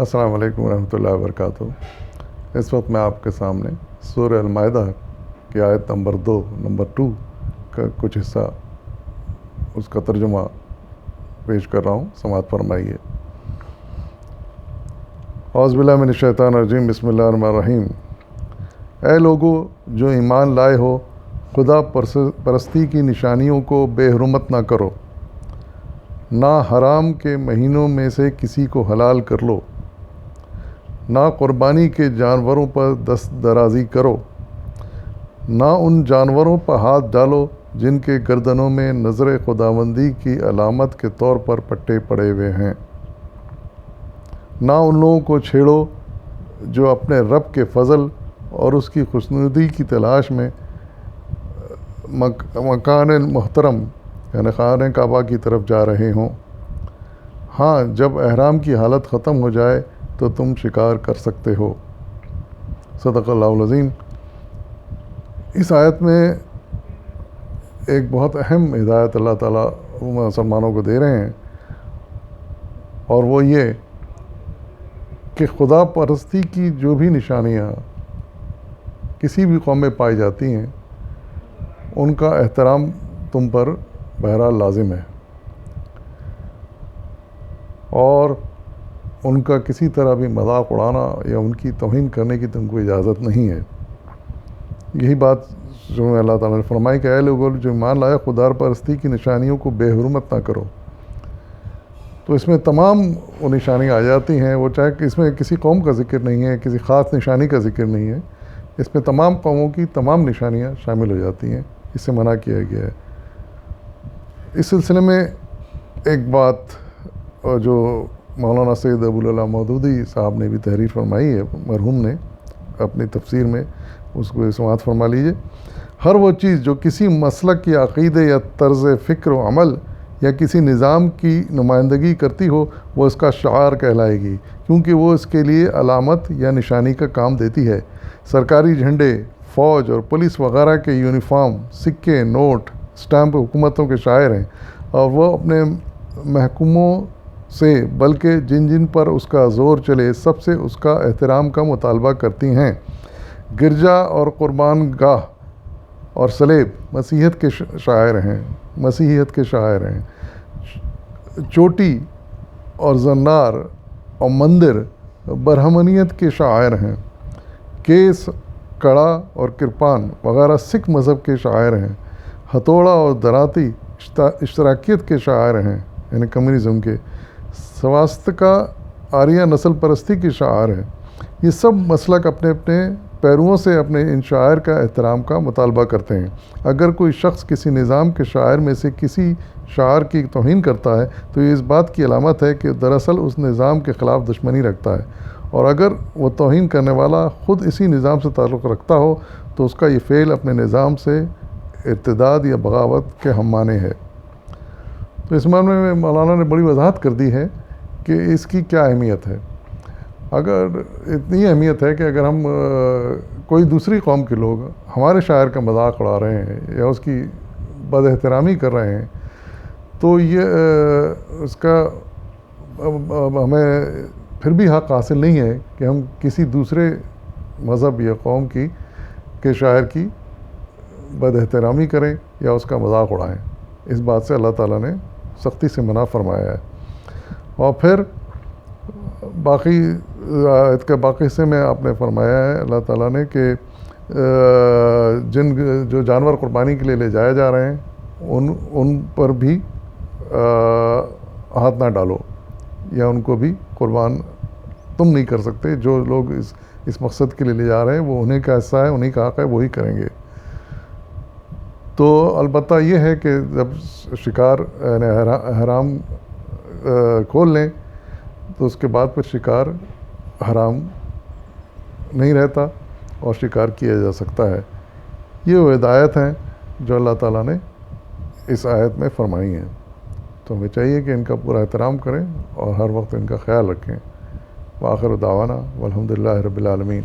السلام علیکم ورحمۃ اللہ وبرکاتہ۔ اس وقت میں آپ کے سامنے سورہ المائدہ کی آیت نمبر 2 کا کچھ حصہ اس کا ترجمہ پیش کر رہا ہوں، سماعت فرمائیے۔ اعوذ باللہ من الشیطان الرجیم، بسم اللہ الرحمن الرحیم۔ اے لوگو جو ایمان لائے ہو، خدا پرستی کی نشانیوں کو بے حرمت نہ کرو، نہ حرام کے مہینوں میں سے کسی کو حلال کر لو، نہ قربانی کے جانوروں پر دست درازی کرو، نہ ان جانوروں پر ہاتھ ڈالو جن کے گردنوں میں نظر خداوندی کی علامت کے طور پر پٹے پڑے ہوئے ہیں، نہ ان لوگوں کو چھیڑو جو اپنے رب کے فضل اور اس کی خوشنودی کی تلاش میں مکان محترم یعنی خانہ کعبہ کی طرف جا رہے ہوں۔ ہاں، جب احرام کی حالت ختم ہو جائے تو تم شکار کر سکتے ہو۔ صدق اللہ العظیم۔ اس آیت میں ایک بہت اہم ہدایت اللہ تعالیٰ مسلمانوں کو دے رہے ہیں، اور وہ یہ کہ خدا پرستی کی جو بھی نشانیاں کسی بھی قوم میں پائی جاتی ہیں ان کا احترام تم پر بہرحال لازم ہے، اور ان کا کسی طرح بھی مذاق اڑانا یا ان کی توہین کرنے کی تم کو اجازت نہیں ہے۔ یہی بات جو اللہ تعالیٰ نے فرمائی کہ اے لوگوں جو ایمان لائے، خدا پرستی کی نشانیوں کو بے حرمت نہ کرو۔ تو اس میں تمام وہ نشانیاں آ جاتی ہیں، وہ چاہے کہ اس میں کسی قوم کا ذکر نہیں ہے، کسی خاص نشانی کا ذکر نہیں ہے، اس میں تمام قوموں کی تمام نشانیاں شامل ہو جاتی ہیں، اس سے منع کیا گیا ہے۔ اس سلسلے میں ایک بات جو مولانا سید ابو العلا مودودی صاحب نے بھی تحریر فرمائی ہے، مرحوم نے اپنی تفسیر میں، اس کو سماعت فرما لیجیے۔ ہر وہ چیز جو کسی مسلک یا عقیدے یا طرز فکر و عمل یا کسی نظام کی نمائندگی کرتی ہو وہ اس کا شعار کہلائے گی، کیونکہ وہ اس کے لیے علامت یا نشانی کا کام دیتی ہے۔ سرکاری جھنڈے، فوج اور پولیس وغیرہ کے یونیفارم، سکے، نوٹ، اسٹامپ حکومتوں کے شاعر ہیں، اور وہ اپنے محکوموں سے بلکہ جن جن پر اس کا زور چلے سب سے اس کا احترام کا مطالبہ کرتی ہیں۔ گرجا اور قربان گاہ اور صلیب مسیحیت کے شاعر ہیں، چوٹی اور زنار اور مندر برہمنیت کے شاعر ہیں، کیس، کڑا اور کرپان وغیرہ سکھ مذہب کے شاعر ہیں، ہتھوڑا اور دراتی اشتراکیت کے شاعر ہیں یعنی کمیونزم کے، سواستکا آریہ نسل پرستی کے شاعر ہیں۔ یہ سب مسلک اپنے اپنے پیرووں سے اپنے ان شاعر کا احترام کا مطالبہ کرتے ہیں۔ اگر کوئی شخص کسی نظام کے شاعر میں سے کسی شاعر کی توہین کرتا ہے تو یہ اس بات کی علامت ہے کہ دراصل اس نظام کے خلاف دشمنی رکھتا ہے، اور اگر وہ توہین کرنے والا خود اسی نظام سے تعلق رکھتا ہو تو اس کا یہ فعل اپنے نظام سے ارتداد یا بغاوت کے ہم معنی ہے۔ تو اس معاملے میں مولانا نے بڑی وضاحت کر دی ہے کہ اس کی کیا اہمیت ہے۔ اگر اتنی اہمیت ہے کہ اگر ہم کوئی دوسری قوم کے لوگ ہمارے شاعر کا مذاق اڑا رہے ہیں یا اس کی بد احترامی کر رہے ہیں تو یہ اس کا ہمیں پھر بھی حق حاصل نہیں ہے کہ ہم کسی دوسرے مذہب یا قوم کے شاعر کی بد احترامی کریں یا اس کا مذاق اڑائیں۔ اس بات سے اللہ تعالیٰ نے سختی سے منع فرمایا ہے۔ اور پھر باقی آیت کے باقی حصے میں آپ نے فرمایا ہے اللہ تعالیٰ نے کہ جو جانور قربانی کے لیے لے جائے جا رہے ہیں ان پر بھی ہاتھ نہ ڈالو یا ان کو بھی قربان تم نہیں کر سکتے۔ جو لوگ اس مقصد کے لیے لے جا رہے ہیں وہ انہیں کا حصہ ہے، انہیں کا حق ہے، وہی کریں گے۔ تو البتہ یہ ہے کہ جب شکار یعنی حرام کھول لیں تو اس کے بعد پھر شکار حرام نہیں رہتا اور شکار کیا جا سکتا ہے۔ یہ وہ ہدایت ہیں جو اللہ تعالیٰ نے اس آیت میں فرمائی ہیں، تو ہمیں چاہیے کہ ان کا پورا احترام کریں اور ہر وقت ان کا خیال رکھیں۔ وآخر دعوانا والحمد للہ رب العالمین۔